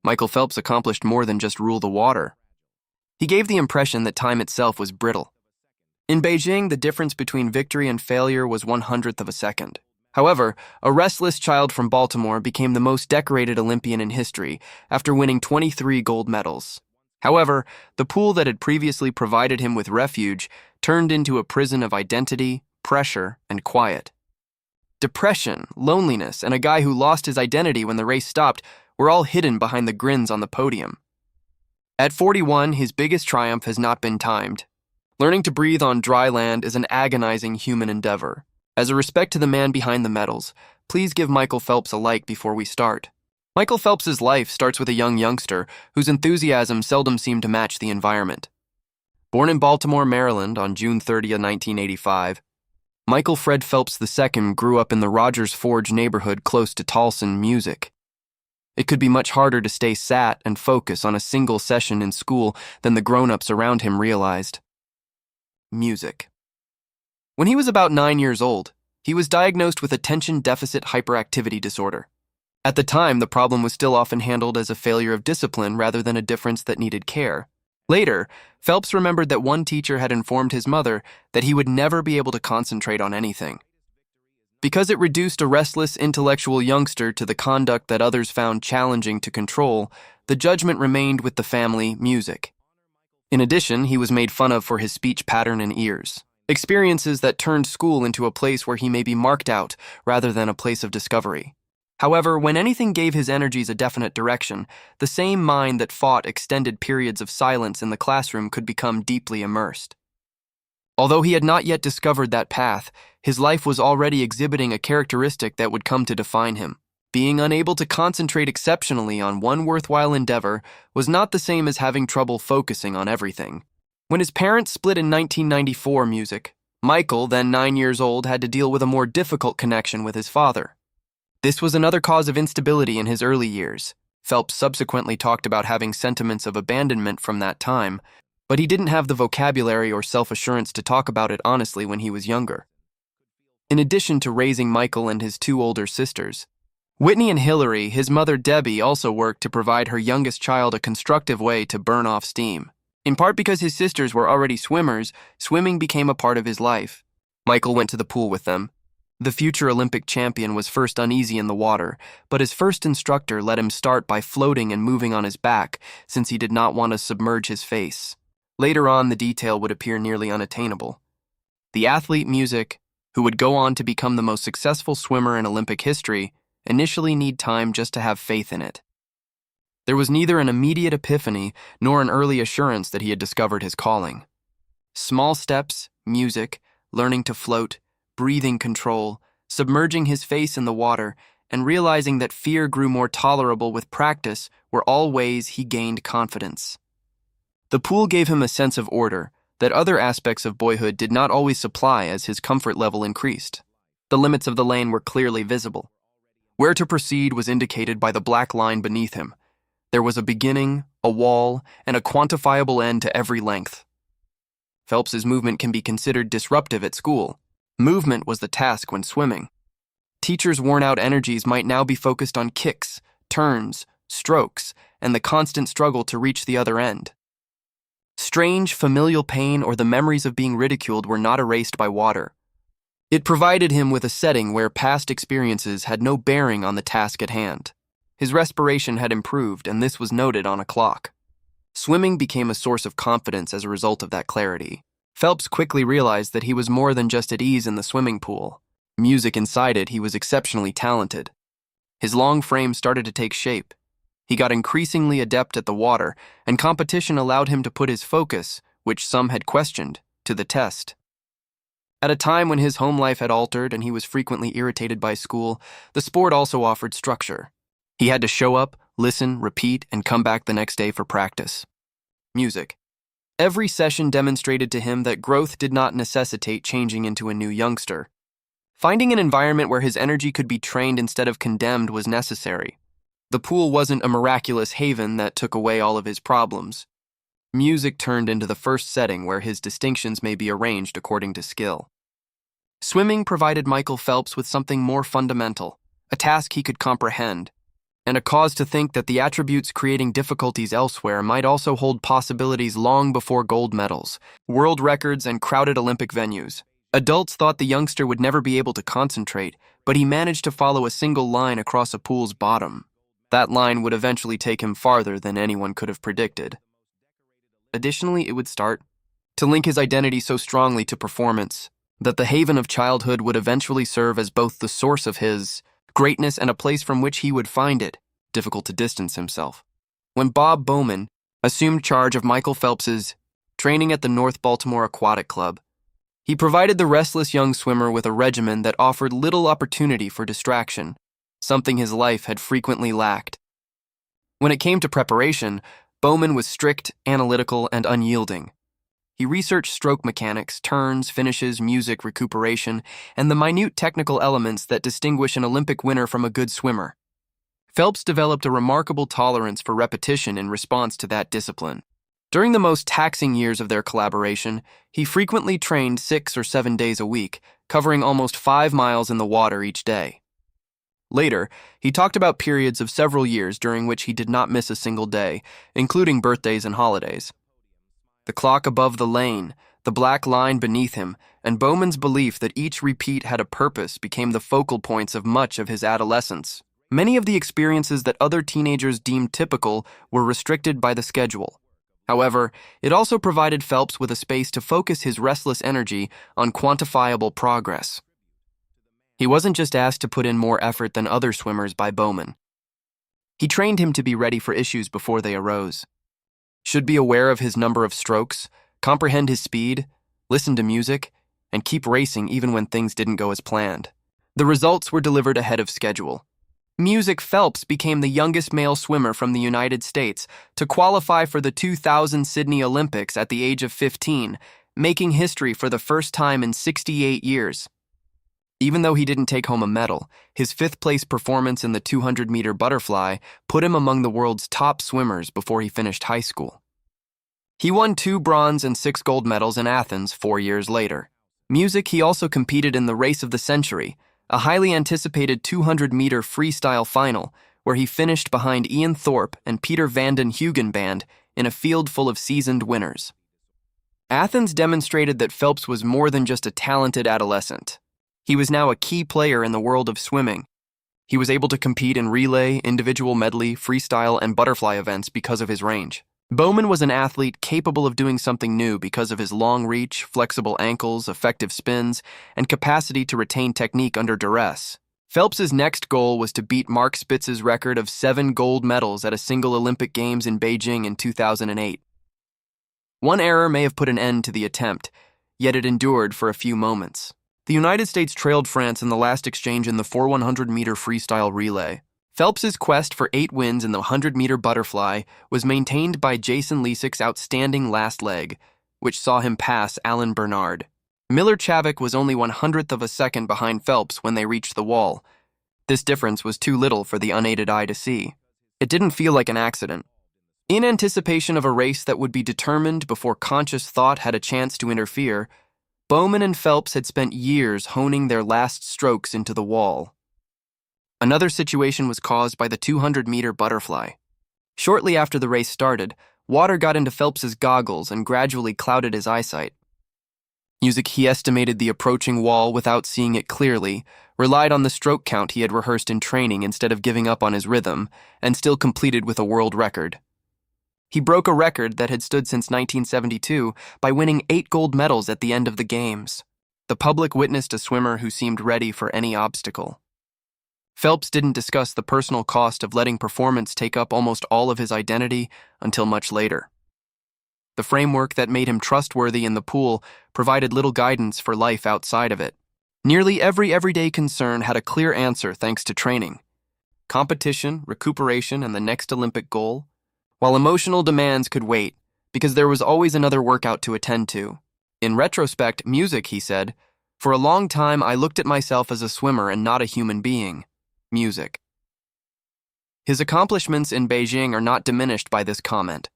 Michael Phelps accomplished more than just rule the water. He gave the impression that time itself was brittle. In Beijing, the difference between victory and failure was 1/100th of a second. However, a restless child from Baltimore became the most decorated Olympian in history after winning 23 gold medals. However, the pool that had previously provided him with refuge turned into a prison of identity, pressure, and quiet. Depression, loneliness, and a guy who lost his identity when the race stopped were all hidden behind the grins on the podium. At 41, his biggest triumph has not been timed. Learning to breathe on dry land is an agonizing human endeavor. As a respect to the man behind the medals, please give Michael Phelps a like before we start. Michael Phelps's life starts with a young youngster whose enthusiasm seldom seemed to match the environment. Born in Baltimore, Maryland on June 30, 1985, Michael Fred Phelps II grew up in the Rogers Forge neighborhood close to Towson, Music. It could be much harder to stay sat and focus on a single session in school than the grown-ups around him realized. Music. When he was about 9 years old, he was diagnosed with attention deficit hyperactivity disorder. At the time, the problem was still often handled as a failure of discipline rather than a difference that needed care. Later, Phelps remembered that one teacher had informed his mother that he would never be able to concentrate on anything. Because it reduced a restless intellectual youngster to the conduct that others found challenging to control, the judgment remained with the family, music. In addition, he was made fun of for his speech pattern and ears, experiences that turned school into a place where he may be marked out rather than a place of discovery. However, when anything gave his energies a definite direction, the same mind that fought extended periods of silence in the classroom could become deeply immersed. Although he had not yet discovered that path, his life was already exhibiting a characteristic that would come to define him. Being unable to concentrate exceptionally on one worthwhile endeavor was not the same as having trouble focusing on everything. When his parents split in 1994 music, Michael, then 9 years old, had to deal with a more difficult connection with his father. This was another cause of instability in his early years. Phelps subsequently talked about having sentiments of abandonment from that time, but he didn't have the vocabulary or self-assurance to talk about it honestly when he was younger. In addition to raising Michael and his 2 older sisters, Whitney and Hillary, his mother Debbie, also worked to provide her youngest child a constructive way to burn off steam. In part because his sisters were already swimmers, swimming became a part of his life. Michael went to the pool with them. The future Olympic champion was first uneasy in the water, but his first instructor let him start by floating and moving on his back, since he did not want to submerge his face. Later on, the detail would appear nearly unattainable. The athlete music, who would go on to become the most successful swimmer in Olympic history, initially need time just to have faith in it. There was neither an immediate epiphany nor an early assurance that he had discovered his calling. Small steps, music, learning to float, breathing control, submerging his face in the water, and realizing that fear grew more tolerable with practice were all ways he gained confidence. The pool gave him a sense of order that other aspects of boyhood did not always supply as his comfort level increased. The limits of the lane were clearly visible. Where to proceed was indicated by the black line beneath him. There was a beginning, a wall, and a quantifiable end to every length. Phelps's movement can be considered disruptive at school. Movement was the task when swimming. Teachers' worn-out energies might now be focused on kicks, turns, strokes, and the constant struggle to reach the other end. Strange, familial pain or the memories of being ridiculed were not erased by water. It provided him with a setting where past experiences had no bearing on the task at hand. His respiration had improved, and this was noted on a clock. Swimming became a source of confidence as a result of that clarity. Phelps quickly realized that he was more than just at ease in the swimming pool. Music inside it, he was exceptionally talented. His long frame started to take shape. He got increasingly adept at the water, and competition allowed him to put his focus, which some had questioned, to the test. At a time when his home life had altered and he was frequently irritated by school, the sport also offered structure. He had to show up, listen, repeat, and come back the next day for practice. Music. Every session demonstrated to him that growth did not necessitate changing into a new youngster. Finding an environment where his energy could be trained instead of condemned was necessary. The pool wasn't a miraculous haven that took away all of his problems. Music turned into the first setting where his distinctions may be arranged according to skill. Swimming provided Michael Phelps with something more fundamental, a task he could comprehend. and a cause to think that the attributes creating difficulties elsewhere might also hold possibilities long before gold medals, world records, and crowded Olympic venues. Adults thought the youngster would never be able to concentrate, but he managed to follow a single line across a pool's bottom. That line would eventually take him farther than anyone could have predicted. Additionally, it would start to link his identity so strongly to performance that the haven of childhood would eventually serve as both the source of his greatness and a place from which he would find it difficult to distance himself. When Bob Bowman assumed charge of Michael Phelps's training at the North Baltimore Aquatic Club, he provided the restless young swimmer with a regimen that offered little opportunity for distraction, something his life had frequently lacked. When it came to preparation, Bowman was strict, analytical, and unyielding. He researched stroke mechanics, turns, finishes, music, recuperation, and the minute technical elements that distinguish an Olympic winner from a good swimmer. Phelps developed a remarkable tolerance for repetition in response to that discipline. During the most taxing years of their collaboration, he frequently trained 6 or 7 days a week, covering almost 5 miles in the water each day. Later, he talked about periods of several years during which he did not miss a single day, including birthdays and holidays. The clock above the lane, the black line beneath him, and Bowman's belief that each repeat had a purpose became the focal points of much of his adolescence. Many of the experiences that other teenagers deemed typical were restricted by the schedule. However, it also provided Phelps with a space to focus his restless energy on quantifiable progress. He wasn't just asked to put in more effort than other swimmers by Bowman. He trained him to be ready for issues before they arose. Should be aware of his number of strokes, comprehend his speed, listen to music, and keep racing even when things didn't go as planned. The results were delivered ahead of schedule. Music Phelps became the youngest male swimmer from the United States to qualify for the 2000 Sydney Olympics at the age of 15, making history for the first time in 68 years. Even though he didn't take home a medal, his 5th-place performance in the 200-meter butterfly put him among the world's top swimmers before he finished high school. He won 2 bronze and 6 gold medals in Athens 4 years later. Music, he also competed in the race of the century, a highly anticipated 200-meter freestyle final where he finished behind Ian Thorpe and Peter Vanden Heugenband in a field full of seasoned winners. Athens demonstrated that Phelps was more than just a talented adolescent. He was now a key player in the world of swimming. He was able to compete in relay, individual medley, freestyle, and butterfly events because of his range. Bowman was an athlete capable of doing something new because of his long reach, flexible ankles, effective spins, and capacity to retain technique under duress. Phelps's next goal was to beat Mark Spitz's record of 7 gold medals at a single Olympic Games in Beijing in 2008. One error may have put an end to the attempt, yet it endured for a few moments. The United States trailed France in the last exchange in the 4x100-meter freestyle relay. Phelps's quest for 8 wins in the 100-meter butterfly was maintained by Jason Lesic's outstanding last leg, which saw him pass Alan Bernard. Miller Chavik was only 1/100th of a second behind Phelps when they reached the wall. This difference was too little for the unaided eye to see. It didn't feel like an accident. In anticipation of a race that would be determined before conscious thought had a chance to interfere, Bowman and Phelps had spent years honing their last strokes into the wall. Another situation was caused by the 200-meter butterfly. Shortly after the race started, water got into Phelps's goggles and gradually clouded his eyesight. Music, he estimated the approaching wall without seeing it clearly, relied on the stroke count he had rehearsed in training instead of giving up on his rhythm, and still completed with a world record. He broke a record that had stood since 1972 by winning 8 gold medals at the end of the games. The public witnessed a swimmer who seemed ready for any obstacle. Phelps didn't discuss the personal cost of letting performance take up almost all of his identity until much later. The framework that made him trustworthy in the pool provided little guidance for life outside of it. Nearly every everyday concern had a clear answer thanks to training. Competition, recuperation, and the next Olympic goal, while emotional demands could wait, because there was always another workout to attend to. In retrospect, music, he said, "For a long time I looked at myself as a swimmer and not a human being." Music. His accomplishments in Beijing are not diminished by this comment.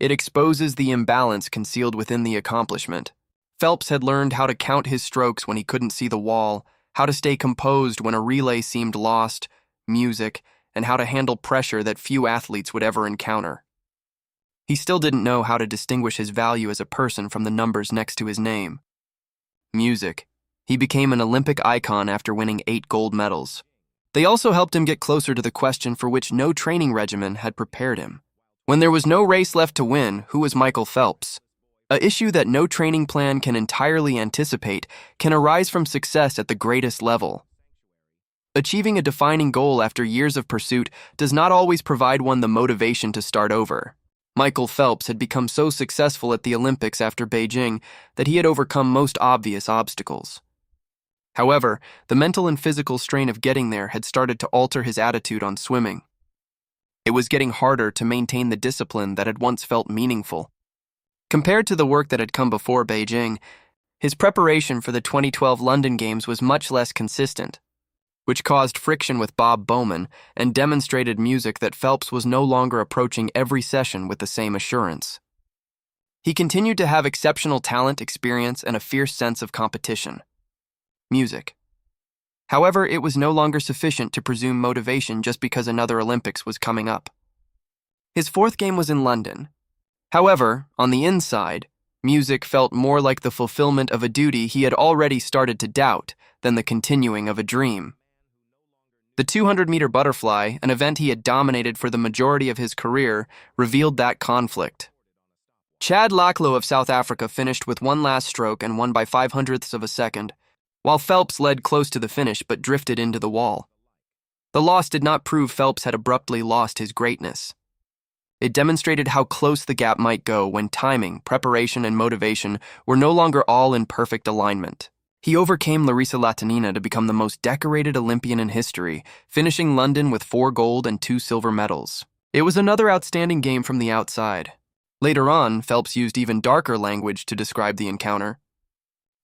It exposes the imbalance concealed within the accomplishment. Phelps had learned how to count his strokes when he couldn't see the wall, how to stay composed when a relay seemed lost, music, and how to handle pressure that few athletes would ever encounter. He still didn't know how to distinguish his value as a person from the numbers next to his name. Music. He became an Olympic icon after winning 8 gold medals. They also helped him get closer to the question for which no training regimen had prepared him. When there was no race left to win, who was Michael Phelps? An issue that no training plan can entirely anticipate can arise from success at the greatest level. Achieving a defining goal after years of pursuit does not always provide one the motivation to start over. Michael Phelps had become so successful at the Olympics after Beijing that he had overcome most obvious obstacles. However, the mental and physical strain of getting there had started to alter his attitude on swimming. It was getting harder to maintain the discipline that had once felt meaningful. Compared to the work that had come before Beijing, his preparation for the 2012 London Games was much less consistent, which caused friction with Bob Bowman and demonstrated Music that Phelps was no longer approaching every session with the same assurance. He continued to have exceptional talent, experience, and a fierce sense of competition. Music. However, it was no longer sufficient to presume motivation just because another Olympics was coming up. His 4th game was in London. However, on the inside, Music felt more like the fulfillment of a duty he had already started to doubt than the continuing of a dream. The 200-meter butterfly, an event he had dominated for the majority of his career, revealed that conflict. Chad Lacklow of South Africa finished with one last stroke and won by 0.05 of a second, while Phelps led close to the finish but drifted into the wall. The loss did not prove Phelps had abruptly lost his greatness. It demonstrated how close the gap might go when timing, preparation, and motivation were no longer all in perfect alignment. He overcame Larissa Latinina to become the most decorated Olympian in history, finishing London with 4 gold and 2 silver medals. It was another outstanding game from the outside. Later on, Phelps used even darker language to describe the encounter.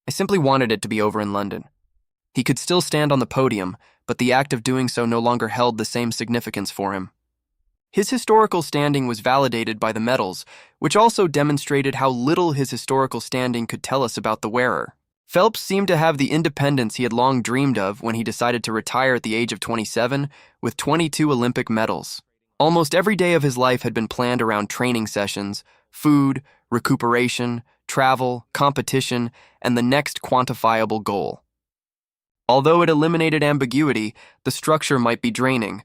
I simply wanted it to be over in London. He could still stand on the podium, but the act of doing so no longer held the same significance for him. His historical standing was validated by the medals, which also demonstrated how little his historical standing could tell us about the wearer. Phelps seemed to have the independence he had long dreamed of when he decided to retire at the age of 27 with 22 Olympic medals. Almost every day of his life had been planned around training sessions, food, recuperation, travel, competition, and the next quantifiable goal. Although it eliminated ambiguity, the structure might be draining.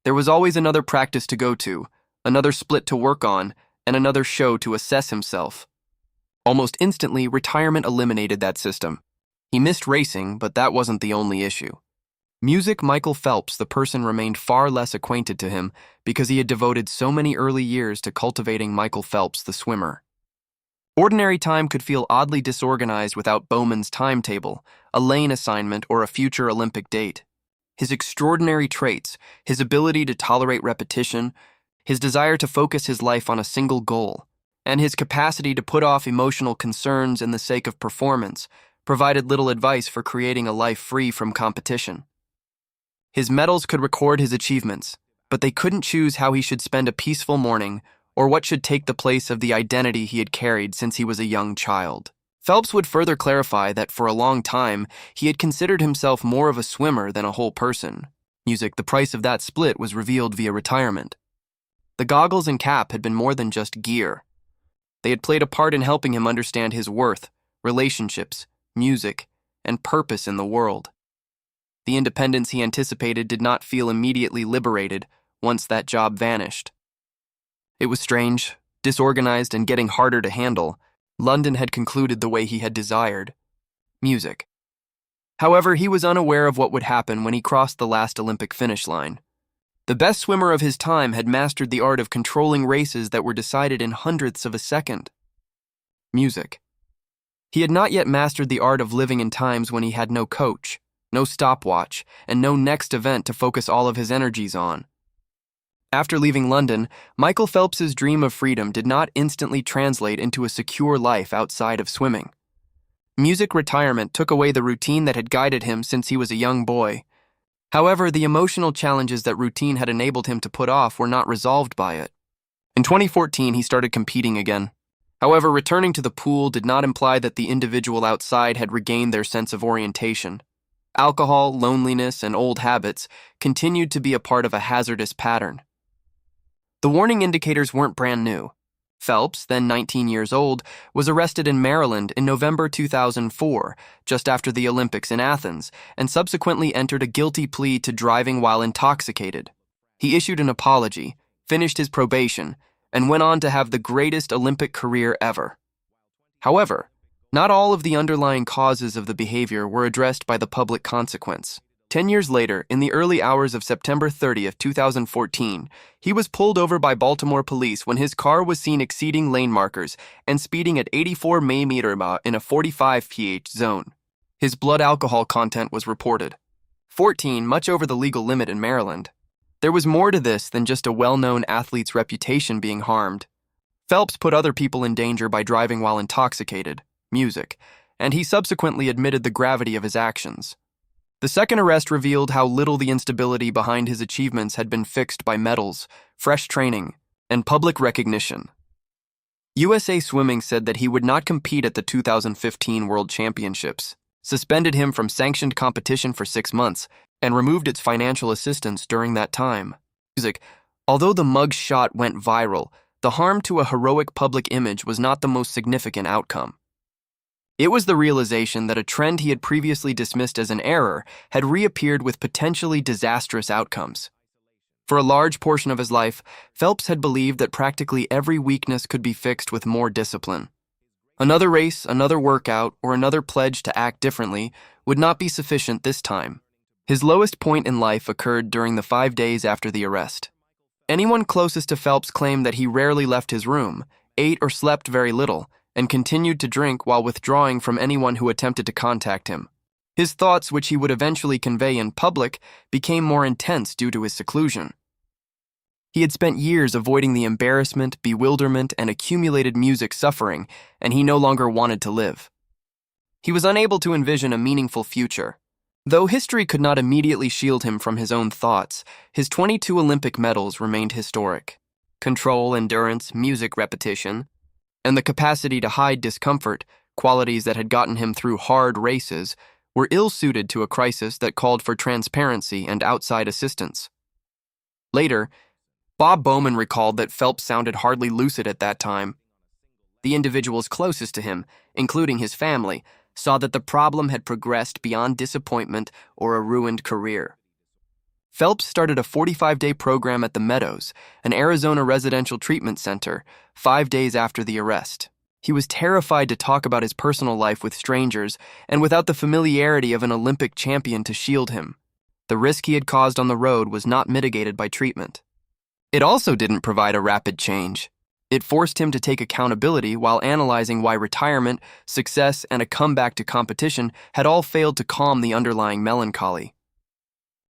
There was always another practice to go to, another split to work on, and another show to assess himself. Almost instantly, retirement eliminated that system. He missed racing, but that wasn't the only issue. Music Michael Phelps, the person, remained far less acquainted to him because he had devoted so many early years to cultivating Michael Phelps, the swimmer. Ordinary time could feel oddly disorganized without Bowman's timetable, a lane assignment, or a future Olympic date. His extraordinary traits, his ability to tolerate repetition, his desire to focus his life on a single goal, and his capacity to put off emotional concerns in the sake of performance provided little advice for creating a life free from competition. His medals could record his achievements, but they couldn't choose how he should spend a peaceful morning or what should take the place of the identity he had carried since he was a young child. Phelps would further clarify that for a long time, he had considered himself more of a swimmer than a whole person. Music, the price of that split was revealed via retirement. The goggles and cap had been more than just gear. They had played a part in helping him understand his worth, relationships, music, and purpose in the world. The independence he anticipated did not feel immediately liberated once that job vanished. It was strange, disorganized, and getting harder to handle. London had concluded the way he had desired. Music. However, he was unaware of what would happen when he crossed the last Olympic finish line. The best swimmer of his time had mastered the art of controlling races that were decided in hundredths of a second. Music. He had not yet mastered the art of living in times when he had no coach, no stopwatch, and no next event to focus all of his energies on. After leaving London, Michael Phelps's dream of freedom did not instantly translate into a secure life outside of swimming. Music retirement took away the routine that had guided him since he was a young boy. However, the emotional challenges that routine had enabled him to put off were not resolved by it. In 2014, he started competing again. However, returning to the pool did not imply that the individual outside had regained their sense of orientation. Alcohol, loneliness, and old habits continued to be a part of a hazardous pattern. The warning indicators weren't brand new. Phelps, then 19 years old, was arrested in Maryland in November 2004, just after the Olympics in Athens, and subsequently entered a guilty plea to driving while intoxicated. He issued an apology, finished his probation, and went on to have the greatest Olympic career ever. However, not all of the underlying causes of the behavior were addressed by the public consequence. 10 years later, in the early hours of September 30th, 2014, he was pulled over by Baltimore police when his car was seen exceeding lane markers and speeding at 84 mph in a 45 mph zone. His blood alcohol content was reported. 14, much over the legal limit in Maryland. There was more to this than just a well-known athlete's reputation being harmed. Phelps put other people in danger by driving while intoxicated, music, and he subsequently admitted the gravity of his actions. The second arrest revealed how little the instability behind his achievements had been fixed by medals, fresh training, and public recognition. USA Swimming said that he would not compete at the 2015 World Championships, suspended him from sanctioned competition for 6 months, and removed its financial assistance during that time. Although the mug shot went viral, the harm to a heroic public image was not the most significant outcome. It was the realization that a trend he had previously dismissed as an error had reappeared with potentially disastrous outcomes. For a large portion of his life, Phelps had believed that practically every weakness could be fixed with more discipline. Another race, another workout, or another pledge to act differently would not be sufficient this time. His lowest point in life occurred during the 5 days after the arrest. Anyone closest to Phelps claimed that he rarely left his room, ate or slept very little, and continued to drink while withdrawing from anyone who attempted to contact him. His thoughts, which he would eventually convey in public, became more intense due to his seclusion. He had spent years avoiding the embarrassment, bewilderment, and accumulated music suffering, and he no longer wanted to live. He was unable to envision a meaningful future. Though history could not immediately shield him from his own thoughts, his 22 Olympic medals remained historic. Control, endurance, music repetition, and the capacity to hide discomfort, qualities that had gotten him through hard races, were ill-suited to a crisis that called for transparency and outside assistance. Later, Bob Bowman recalled that Phelps sounded hardly lucid at that time. The individuals closest to him, including his family, saw that the problem had progressed beyond disappointment or a ruined career. Phelps started a 45-day program at the Meadows, an Arizona residential treatment center, 5 days after the arrest. He was terrified to talk about his personal life with strangers and without the familiarity of an Olympic champion to shield him. The risk he had caused on the road was not mitigated by treatment. It also didn't provide a rapid change. It forced him to take accountability while analyzing why retirement, success, and a comeback to competition had all failed to calm the underlying melancholy.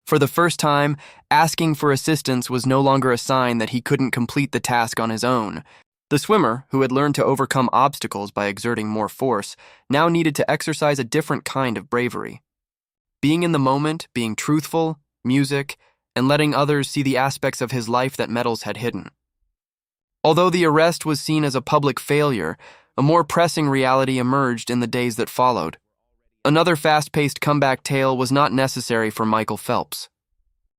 For the first time, asking for assistance was no longer a sign that he couldn't complete the task on his own. The swimmer, who had learned to overcome obstacles by exerting more force, now needed to exercise a different kind of bravery. Being in the moment, being truthful, music, and letting others see the aspects of his life that medals had hidden. Although the arrest was seen as a public failure, a more pressing reality emerged in the days that followed. Another fast-paced comeback tale was not necessary for Michael Phelps.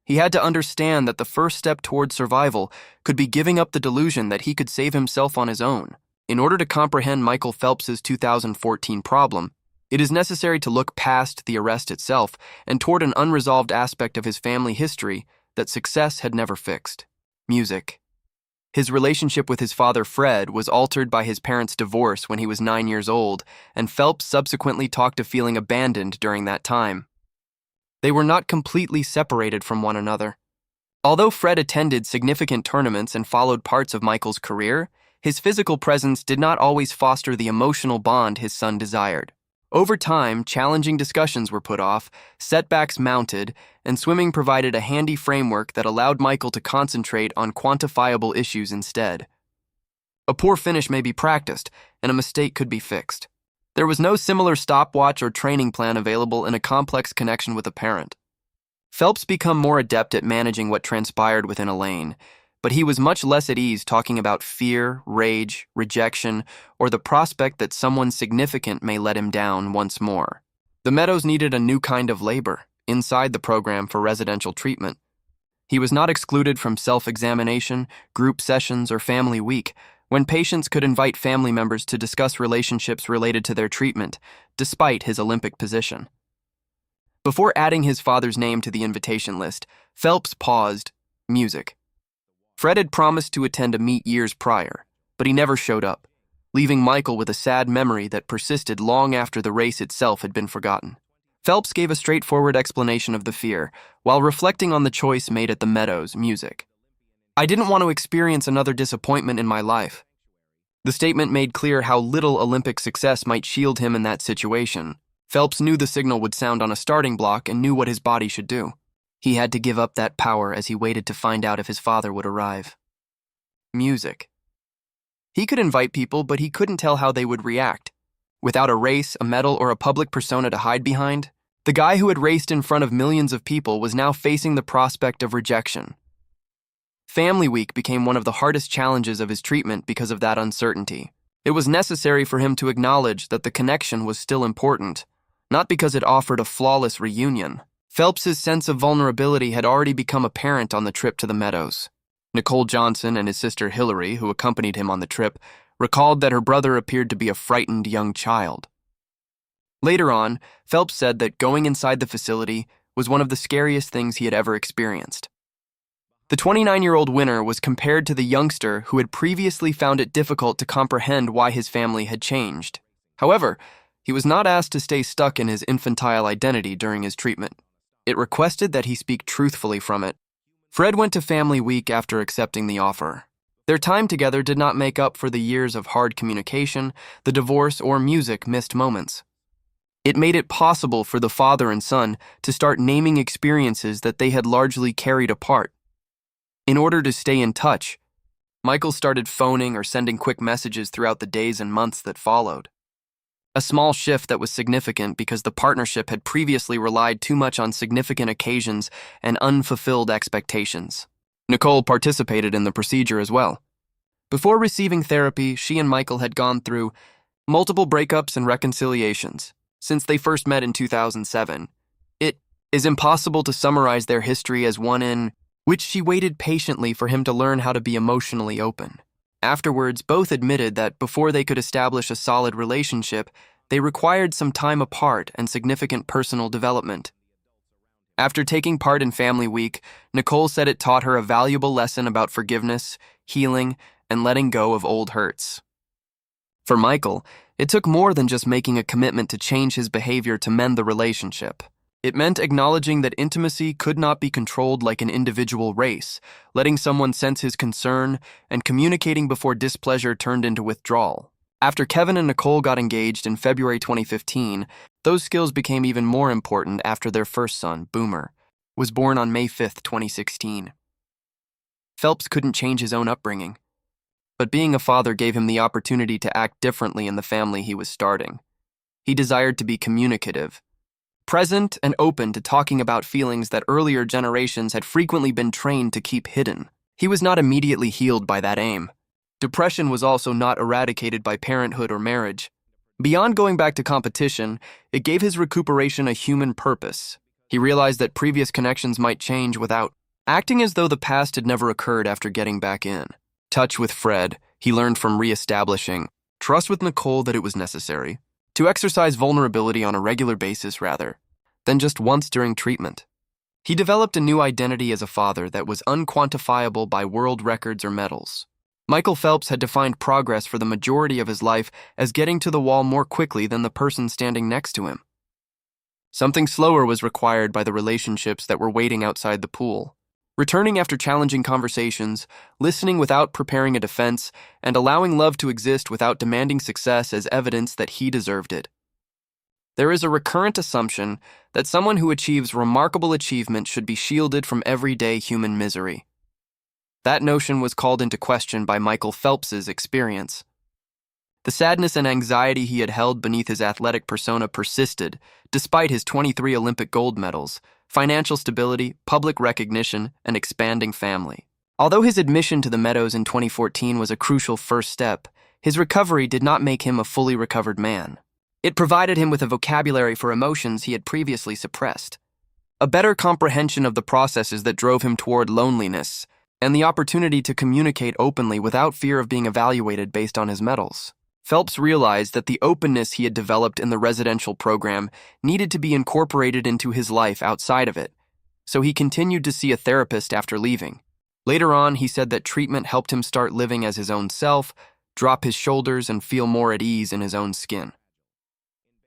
He had to understand that the first step toward survival could be giving up the delusion that he could save himself on his own. In order to comprehend Michael Phelps's 2014 problem, it is necessary to look past the arrest itself and toward an unresolved aspect of his family history that success had never fixed: music. His relationship with his father, Fred, was altered by his parents' divorce when he was 9 years old, and Phelps subsequently talked of feeling abandoned during that time. They were not completely separated from one another. Although Fred attended significant tournaments and followed parts of Michael's career, his physical presence did not always foster the emotional bond his son desired. Over time, challenging discussions were put off, setbacks mounted, and swimming provided a handy framework that allowed Michael to concentrate on quantifiable issues instead. A poor finish may be practiced, and a mistake could be fixed. There was no similar stopwatch or training plan available in a complex connection with a parent. Phelps became more adept at managing what transpired within a lane, but he was much less at ease talking about fear, rage, rejection, or the prospect that someone significant may let him down once more. The Meadows needed a new kind of labor inside the program for residential treatment. He was not excluded from self-examination, group sessions, or family week, when patients could invite family members to discuss relationships related to their treatment, despite his Olympic position. Before adding his father's name to the invitation list, Phelps paused. Music. Fred had promised to attend a meet years prior, but he never showed up, leaving Michael with a sad memory that persisted long after the race itself had been forgotten. Phelps gave a straightforward explanation of the fear, while reflecting on the choice made at the Meadows, music. "I didn't want to experience another disappointment in my life." The statement made clear how little Olympic success might shield him in that situation. Phelps knew the signal would sound on a starting block and knew what his body should do. He had to give up that power as he waited to find out if his father would arrive. Music. He could invite people, but he couldn't tell how they would react. Without a race, a medal, or a public persona to hide behind, the guy who had raced in front of millions of people was now facing the prospect of rejection. Family Week became one of the hardest challenges of his treatment because of that uncertainty. It was necessary for him to acknowledge that the connection was still important, not because it offered a flawless reunion. Phelps's sense of vulnerability had already become apparent on the trip to the Meadows. Nicole Johnson and his sister Hillary, who accompanied him on the trip, recalled that her brother appeared to be a frightened young child. Later on, Phelps said that going inside the facility was one of the scariest things he had ever experienced. The 29-year-old winner was compared to the youngster who had previously found it difficult to comprehend why his family had changed. However, he was not asked to stay stuck in his infantile identity during his treatment. It requested that he speak truthfully from it. Fred went to Family Week after accepting the offer. Their time together did not make up for the years of hard communication, the divorce, or music missed moments. It made it possible for the father and son to start naming experiences that they had largely carried apart. In order to stay in touch, Michael started phoning or sending quick messages throughout the days and months that followed. A small shift that was significant because the partnership had previously relied too much on significant occasions and unfulfilled expectations. Nicole participated in the procedure as well. Before receiving therapy, she and Michael had gone through multiple breakups and reconciliations since they first met in 2007. It is impossible to summarize their history as one in which she waited patiently for him to learn how to be emotionally open. Afterwards, both admitted that before they could establish a solid relationship, they required some time apart and significant personal development. After taking part in Family Week, Nicole said it taught her a valuable lesson about forgiveness, healing, and letting go of old hurts. For Michael, it took more than just making a commitment to change his behavior to mend the relationship. It meant acknowledging that intimacy could not be controlled like an individual race, letting someone sense his concern, and communicating before displeasure turned into withdrawal. After Kevin and Nicole got engaged in February 2015, those skills became even more important after their first son, Boomer, was born on May 5, 2016. Phelps couldn't change his own upbringing, but being a father gave him the opportunity to act differently in the family he was starting. He desired to be communicative, present and open to talking about feelings that earlier generations had frequently been trained to keep hidden. He was not immediately healed by that aim. Depression was also not eradicated by parenthood or marriage. Beyond going back to competition, it gave his recuperation a human purpose. He realized that previous connections might change without acting as though the past had never occurred after getting back in touch with Fred. He learned from reestablishing trust with Nicole that it was necessary to exercise vulnerability on a regular basis rather than just once during treatment. He developed a new identity as a father that was unquantifiable by world records or medals. Michael Phelps had defined progress for the majority of his life as getting to the wall more quickly than the person standing next to him. Something slower was required by the relationships that were waiting outside the pool. Returning after challenging conversations, listening without preparing a defense, and allowing love to exist without demanding success as evidence that he deserved it. There is a recurrent assumption that someone who achieves remarkable achievement should be shielded from everyday human misery. That notion was called into question by Michael Phelps's experience. The sadness and anxiety he had held beneath his athletic persona persisted, despite his 23 Olympic gold medals, financial stability, public recognition, and expanding family. Although his admission to the Meadows in 2014 was a crucial first step, his recovery did not make him a fully recovered man. It provided him with a vocabulary for emotions he had previously suppressed, a better comprehension of the processes that drove him toward loneliness, and the opportunity to communicate openly without fear of being evaluated based on his medals. Phelps realized that the openness he had developed in the residential program needed to be incorporated into his life outside of it, so he continued to see a therapist after leaving. Later on, he said that treatment helped him start living as his own self, drop his shoulders, and feel more at ease in his own skin.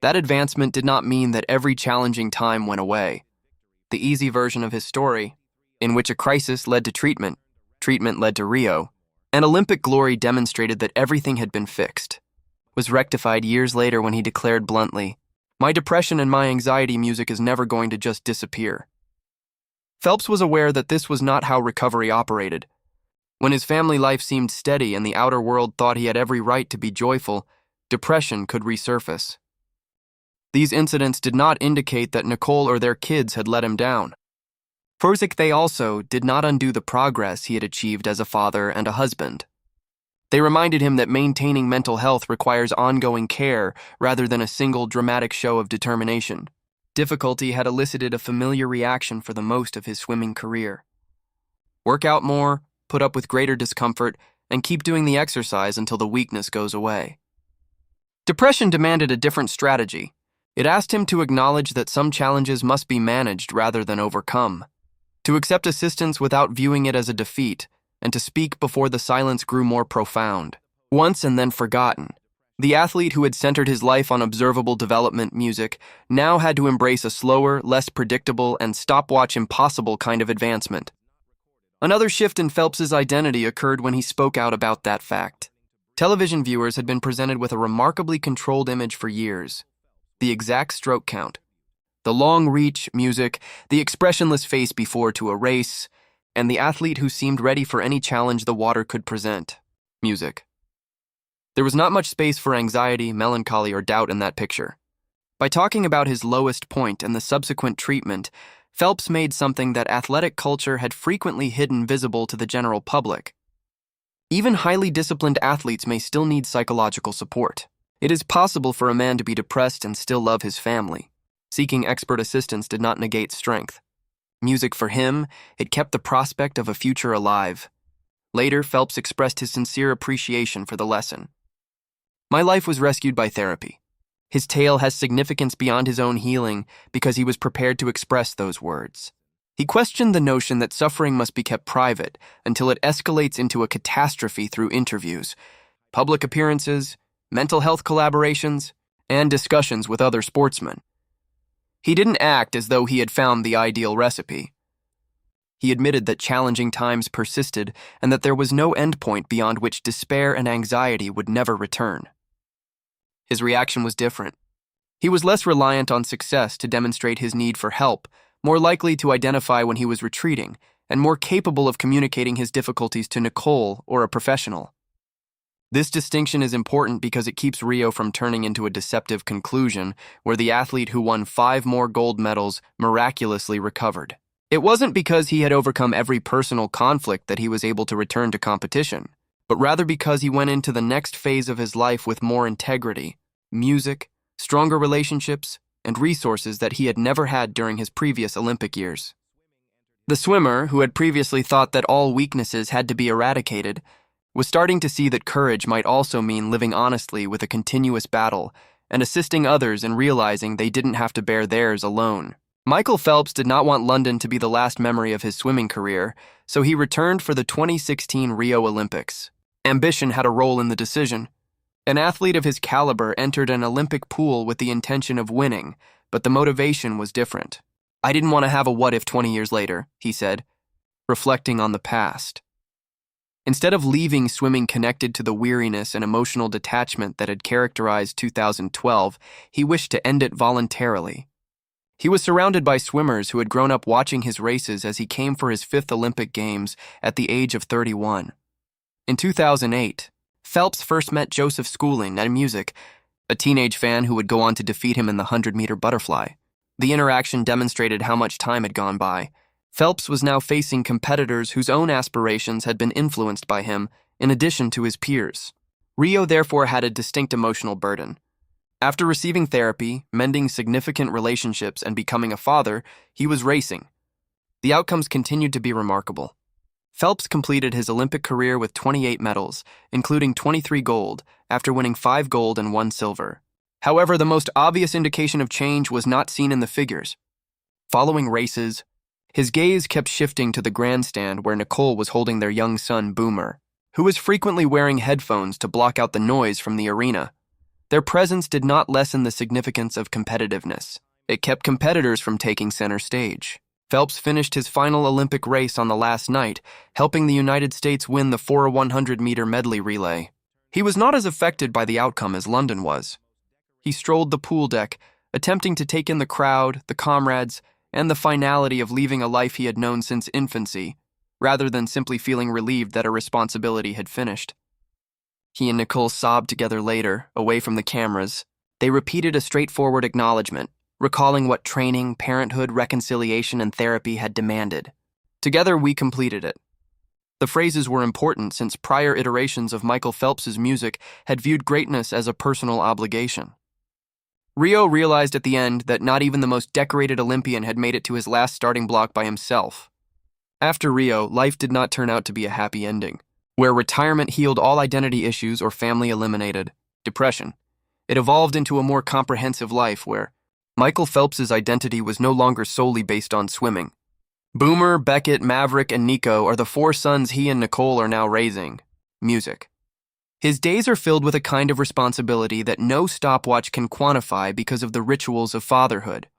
That advancement did not mean that every challenging time went away. The easy version of his story, in which a crisis led to treatment, treatment led to Rio, and Olympic glory demonstrated that everything had been fixed, was rectified years later when he declared bluntly, "My depression and my anxiety music is never going to just disappear." Phelps was aware that this was not how recovery operated. When his family life seemed steady and the outer world thought he had every right to be joyful, depression could resurface. These incidents did not indicate that Nicole or their kids had let him down. Further, they also did not undo the progress he had achieved as a father and a husband. They reminded him that maintaining mental health requires ongoing care rather than a single dramatic show of determination. Difficulty had elicited a familiar reaction for the most of his swimming career. Work out more, put up with greater discomfort, and keep doing the exercise until the weakness goes away. Depression demanded a different strategy. It asked him to acknowledge that some challenges must be managed rather than overcome, to accept assistance without viewing it as a defeat, and to speak before the silence grew more profound. Once and then forgotten, the athlete who had centered his life on observable development music now had to embrace a slower, less predictable, and stopwatch impossible kind of advancement. Another shift in Phelps's identity occurred when he spoke out about that fact. Television viewers had been presented with a remarkably controlled image for years. The exact stroke count, the long reach music, the expressionless face before to a race, and the athlete who seemed ready for any challenge the water could present, music. There was not much space for anxiety, melancholy, or doubt in that picture. By talking about his lowest point and the subsequent treatment, Phelps made something that athletic culture had frequently hidden visible to the general public. Even highly disciplined athletes may still need psychological support. It is possible for a man to be depressed and still love his family. Seeking expert assistance did not negate strength. Music for him, it kept the prospect of a future alive. Later, Phelps expressed his sincere appreciation for the lesson. "My life was rescued by therapy." His tale has significance beyond his own healing because he was prepared to express those words. He questioned the notion that suffering must be kept private until it escalates into a catastrophe through interviews, public appearances, mental health collaborations, and discussions with other sportsmen. He didn't act as though he had found the ideal recipe. He admitted that challenging times persisted and that there was no endpoint beyond which despair and anxiety would never return. His reaction was different. He was less reliant on success to demonstrate his need for help, more likely to identify when he was retreating, and more capable of communicating his difficulties to Nicole or a professional. This distinction is important because it keeps Rio from turning into a deceptive conclusion where the athlete who won 5 more gold medals miraculously recovered. It wasn't because he had overcome every personal conflict that he was able to return to competition, but rather because he went into the next phase of his life with more integrity, music, stronger relationships, and resources that he had never had during his previous Olympic years. The swimmer, who had previously thought that all weaknesses had to be eradicated, was starting to see that courage might also mean living honestly with a continuous battle and assisting others in realizing they didn't have to bear theirs alone. Michael Phelps did not want London to be the last memory of his swimming career, so he returned for the 2016 Rio Olympics. Ambition had a role in the decision. An athlete of his caliber entered an Olympic pool with the intention of winning, but the motivation was different. "I didn't want to have a what-if 20 years later," he said, reflecting on the past. Instead of leaving swimming connected to the weariness and emotional detachment that had characterized 2012, he wished to end it voluntarily. He was surrounded by swimmers who had grown up watching his races as he came for his 5th Olympic Games at the age of 31. In 2008, Phelps first met Joseph Schooling at music, a teenage fan who would go on to defeat him in the 100-meter butterfly. The interaction demonstrated how much time had gone by. Phelps was now facing competitors whose own aspirations had been influenced by him, in addition to his peers. Rio therefore had a distinct emotional burden. After receiving therapy, mending significant relationships, and becoming a father, he was racing. The outcomes continued to be remarkable. Phelps completed his Olympic career with 28 medals, including 23 gold, after winning 5 gold and 1 silver. However, the most obvious indication of change was not seen in the figures. Following races, his gaze kept shifting to the grandstand where Nicole was holding their young son, Boomer, who was frequently wearing headphones to block out the noise from the arena. Their presence did not lessen the significance of competitiveness. It kept competitors from taking center stage. Phelps finished his final Olympic race on the last night, helping the United States win the 4x100-meter medley relay. He was not as affected by the outcome as London was. He strolled the pool deck, attempting to take in the crowd, the comrades, and the finality of leaving a life he had known since infancy, rather than simply feeling relieved that a responsibility had finished. He and Nicole sobbed together later, away from the cameras. They repeated a straightforward acknowledgement, recalling what training, parenthood, reconciliation, and therapy had demanded. Together, we completed it. The phrases were important since prior iterations of Michael Phelps's music had viewed greatness as a personal obligation. Rio realized at the end that not even the most decorated Olympian had made it to his last starting block by himself. After Rio, life did not turn out to be a happy ending. Where retirement healed all identity issues or family eliminated depression, it evolved into a more comprehensive life where Michael Phelps's identity was no longer solely based on swimming. Boomer, Beckett, Maverick, and Nico are the 4 sons he and Nicole are now raising. Music. His days are filled with a kind of responsibility that no stopwatch can quantify because of the rituals of fatherhood.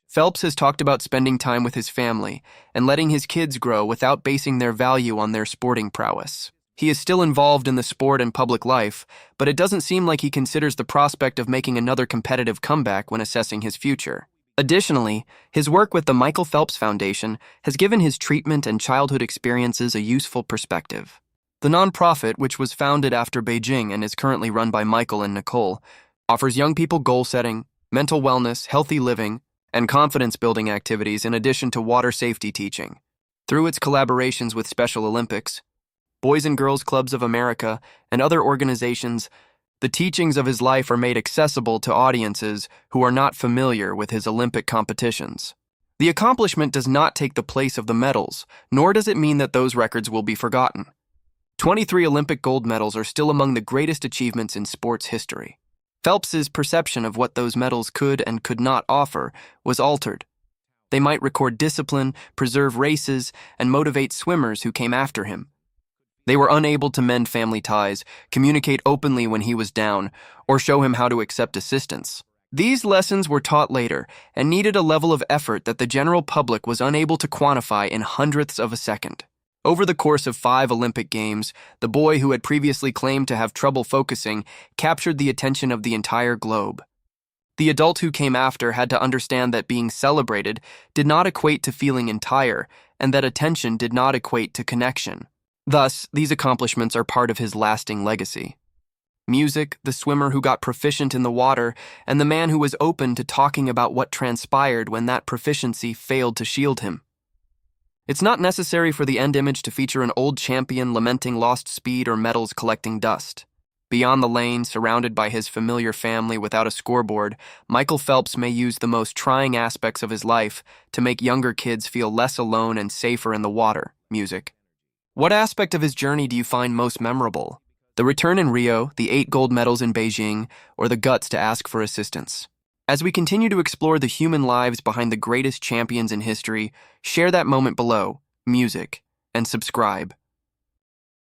Phelps has talked about spending time with his family and letting his kids grow without basing their value on their sporting prowess. He is still involved in the sport and public life, but it doesn't seem like he considers the prospect of making another competitive comeback when assessing his future. Additionally, his work with the Michael Phelps Foundation has given his treatment and childhood experiences a useful perspective. The nonprofit, which was founded after Beijing and is currently run by Michael and Nicole, offers young people goal setting, mental wellness, healthy living, and confidence-building activities in addition to water safety teaching. Through its collaborations with Special Olympics, Boys and Girls Clubs of America, and other organizations, the teachings of his life are made accessible to audiences who are not familiar with his Olympic competitions. The accomplishment does not take the place of the medals, nor does it mean that those records will be forgotten. 23 Olympic gold medals are still among the greatest achievements in sports history. Phelps's perception of what those medals could and could not offer was altered. They might record discipline, preserve races, and motivate swimmers who came after him. They were unable to mend family ties, communicate openly when he was down, or show him how to accept assistance. These lessons were taught later and needed a level of effort that the general public was unable to quantify in hundredths of a second. Over the course of 5 Olympic Games, the boy who had previously claimed to have trouble focusing captured the attention of the entire globe. The adult who came after had to understand that being celebrated did not equate to feeling entire, and that attention did not equate to connection. Thus, these accomplishments are part of his lasting legacy. Music, the swimmer who got proficient in the water, and the man who was open to talking about what transpired when that proficiency failed to shield him. It's not necessary for the end image to feature an old champion lamenting lost speed or medals collecting dust. Beyond the lane, surrounded by his familiar family without a scoreboard, Michael Phelps may use the most trying aspects of his life to make younger kids feel less alone and safer in the water. Music. What aspect of his journey do you find most memorable? The return in Rio, the 8 gold medals in Beijing, or the guts to ask for assistance? As we continue to explore the human lives behind the greatest champions in history, share that moment below, music, and subscribe.